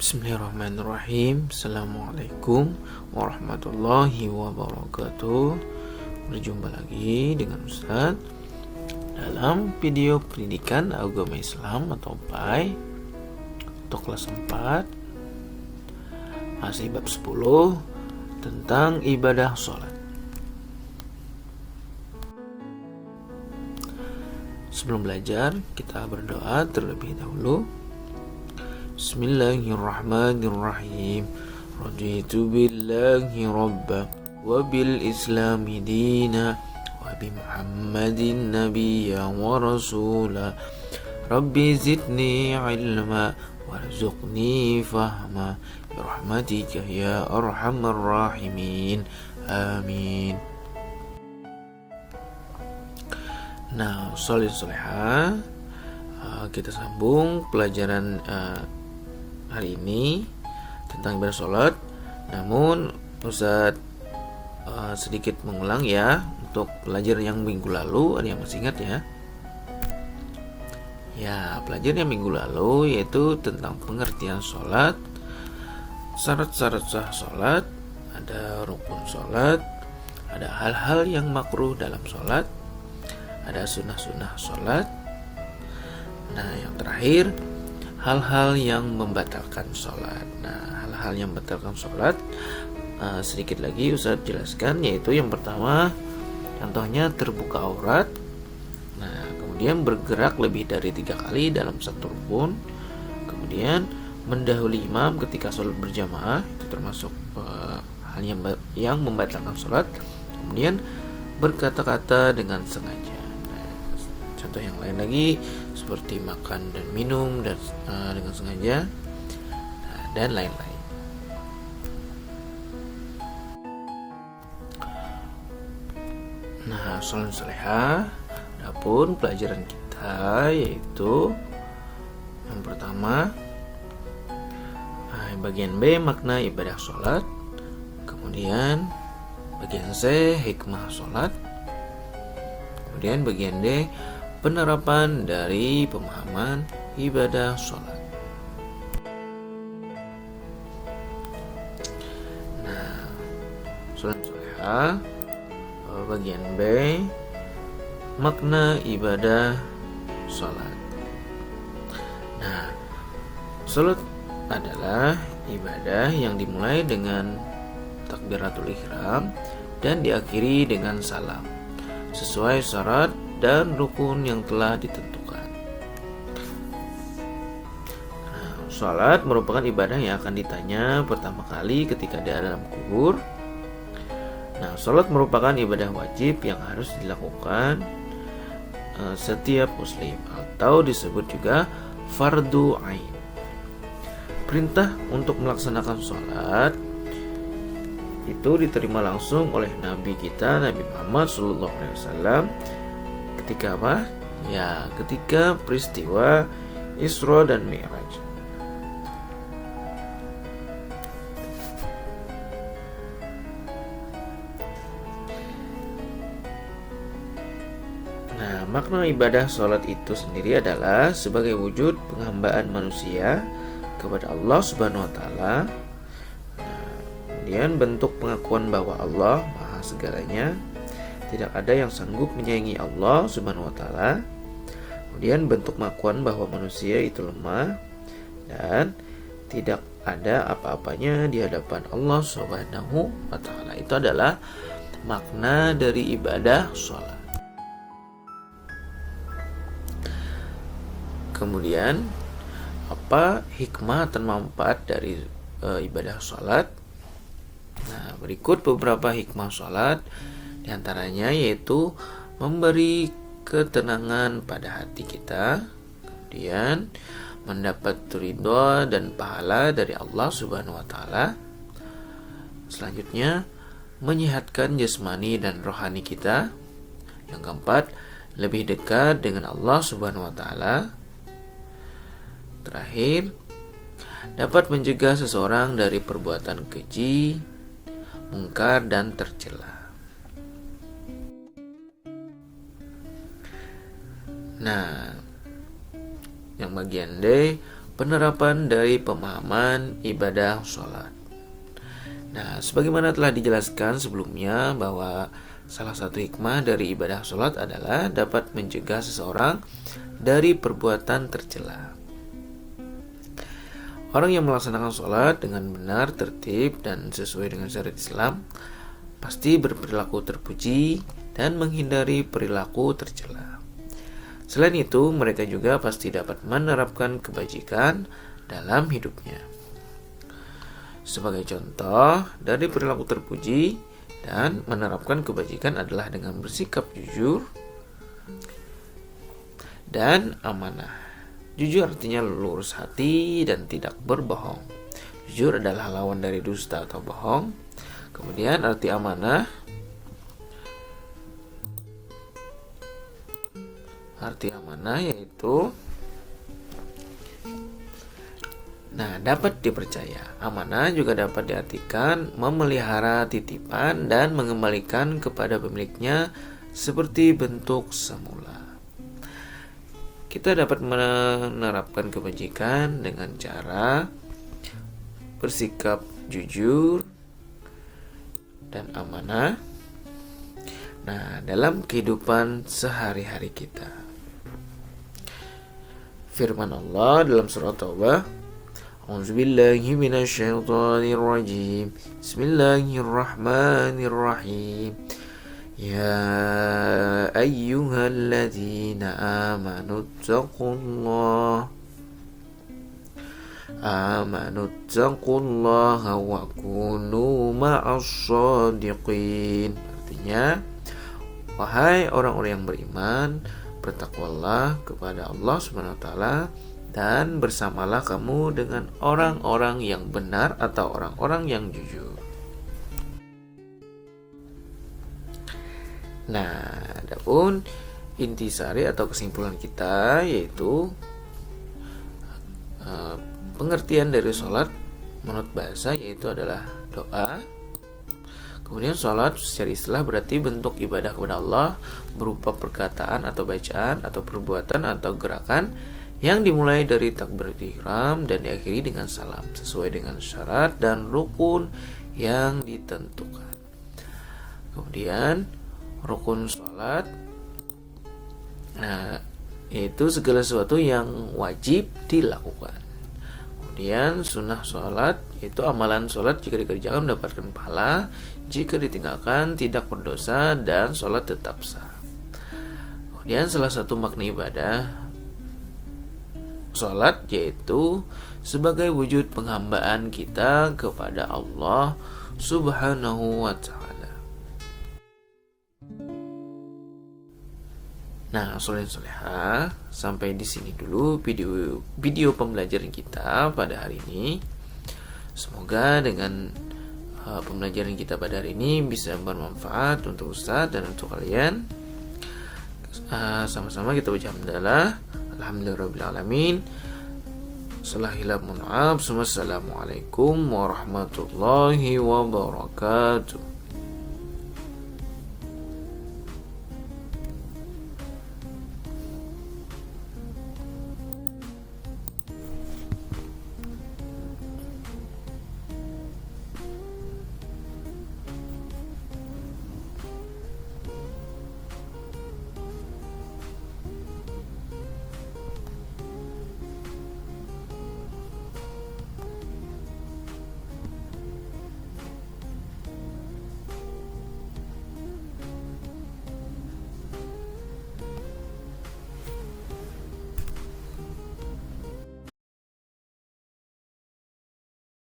Bismillahirrahmanirrahim. Assalamualaikum warahmatullahi wabarakatuh. Berjumpa lagi dengan Ustaz dalam video pendidikan agama Islam atau PAI untuk kelas 4, masih bab 10 tentang ibadah sholat. Sebelum belajar, kita berdoa terlebih dahulu. Bismillahirrahmanirrahim. Raditu billahi rabba wa bil islami dina wa bi Muhammadin nabiyya wa rasula. Rabbi zidni ilma warzuqni fahma bi rahmatika ya arhamar rahimin. Amin. Nah, soleh-solehah, kita sambung pelajaran hari ini tentang ibadah sholat. Namun Ustaz sedikit mengulang ya, untuk pelajaran yang minggu lalu. Ada yang masih ingat ya? Ya, pelajaran yang minggu lalu yaitu tentang pengertian sholat, syarat-syarat sah sholat, ada rukun sholat, ada hal-hal yang makruh dalam sholat, ada sunnah-sunnah sholat. Nah, yang terakhir, hal-hal yang membatalkan sholat. Nah, hal-hal yang membatalkan sholat sedikit lagi Ustaz jelaskan, yaitu yang pertama, contohnya terbuka aurat. Nah, kemudian bergerak lebih dari 3 kali dalam satu rukun. Kemudian mendahului imam ketika sholat berjamaah, itu termasuk hal yang membatalkan sholat. Kemudian berkata-kata dengan sengaja. Nah, contoh yang lain lagi seperti makan dan minum dan dengan sengaja, dan lain-lain. Nah, soleh-solehah, adapun pelajaran kita yaitu yang pertama, bagian B, makna ibadah sholat. Kemudian bagian C, hikmah sholat. Kemudian bagian D, penerapan dari pemahaman ibadah sholat. Nah, sholat-sholat, bagian B, makna ibadah sholat. Nah, sholat adalah ibadah yang dimulai dengan takbiratul ihram dan diakhiri dengan salam sesuai syarat dan rukun yang telah ditentukan. Nah, sholat merupakan ibadah yang akan ditanya pertama kali ketika di dalam kubur. Nah, sholat merupakan ibadah wajib yang harus dilakukan setiap muslim, atau disebut juga fardu ain. Perintah untuk melaksanakan sholat itu diterima langsung oleh Nabi kita, Nabi Muhammad SAW. Ketika apa? Ya, ketika peristiwa Isra dan Mi'raj. Nah, makna ibadah sholat itu sendiri adalah sebagai wujud penghambaan manusia kepada Allah Subhanahu wa Ta'ala. Kemudian bentuk pengakuan bahwa Allah Maha segalanya, tidak ada yang sanggup menyaingi Allah Subhanahu wa Ta'ala. Kemudian bentuk pengakuan bahwa manusia itu lemah dan tidak ada apa-apanya di hadapan Allah Subhanahu wa Ta'ala. Itu adalah makna dari ibadah sholat. Kemudian apa hikmah dan manfaat dari ibadah sholat? Nah, berikut beberapa hikmah sholat. Di antaranya yaitu memberi ketenangan pada hati kita, kemudian mendapat ridha dan pahala dari Allah Subhanahu wa Ta'ala. Selanjutnya, menyehatkan jasmani dan rohani kita. Yang keempat, lebih dekat dengan Allah Subhanahu wa Ta'ala. Terakhir, dapat mencegah seseorang dari perbuatan keji, mungkar dan tercela. Nah, yang bagian D, penerapan dari pemahaman ibadah sholat. Nah, sebagaimana telah dijelaskan sebelumnya bahwa salah satu hikmah dari ibadah sholat adalah dapat mencegah seseorang dari perbuatan tercela. Orang yang melaksanakan sholat dengan benar, tertib, dan sesuai dengan syariat Islam pasti berperilaku terpuji dan menghindari perilaku tercela. Selain itu, mereka juga pasti dapat menerapkan kebajikan dalam hidupnya. Sebagai contoh dari perilaku terpuji dan menerapkan kebajikan adalah dengan bersikap jujur dan amanah. Jujur artinya lurus hati dan tidak berbohong. Jujur adalah lawan dari dusta atau bohong. Kemudian arti amanah. Arti amanah yaitu dapat dipercaya. Amanah juga dapat diartikan memelihara titipan dan mengembalikan kepada pemiliknya seperti bentuk semula. Kita dapat menerapkan kebajikan dengan cara bersikap jujur dan amanah dalam kehidupan sehari-hari kita. Firman Allah dalam surah Taubah, A'udzubillahi minasyaitonirrajim. Bismillahirrahmanirrahim. Ya ayyuhalladzina amanu taqullaha wa kunu ma'as shadiqin. Artinya, wahai orang-orang yang beriman, bertakwalah kepada Allah Subhanahu wa taala dan bersamalah kamu dengan orang-orang yang benar atau orang-orang yang jujur. Adapun intisari atau kesimpulan kita yaitu pengertian dari sholat menurut bahasa yaitu adalah doa. Kemudian sholat secara istilah berarti bentuk ibadah kepada Allah berupa perkataan atau bacaan atau perbuatan atau gerakan yang dimulai dari takbiratul ihram dan diakhiri dengan salam sesuai dengan syarat dan rukun yang ditentukan. Kemudian rukun sholat yaitu segala sesuatu yang wajib dilakukan. Kemudian sunnah sholat yaitu amalan sholat jika dikerjakan mendapatkan pahala, jika ditinggalkan tidak berdosa dan sholat tetap sah. Kemudian salah satu makna ibadah sholat yaitu sebagai wujud penghambaan kita kepada Allah Subhanahu wa ta'ala. Soleh-solehah, sampai di sini dulu video pembelajaran kita pada hari ini. Semoga dengan pembelajaran kita pada hari ini bisa bermanfaat untuk Ustaz dan untuk kalian. Sama-sama kita baca hamdalah. Alhamdulillahirabbil alamin. Salah mohon maaf. Wassalamualaikum warahmatullahi wabarakatuh.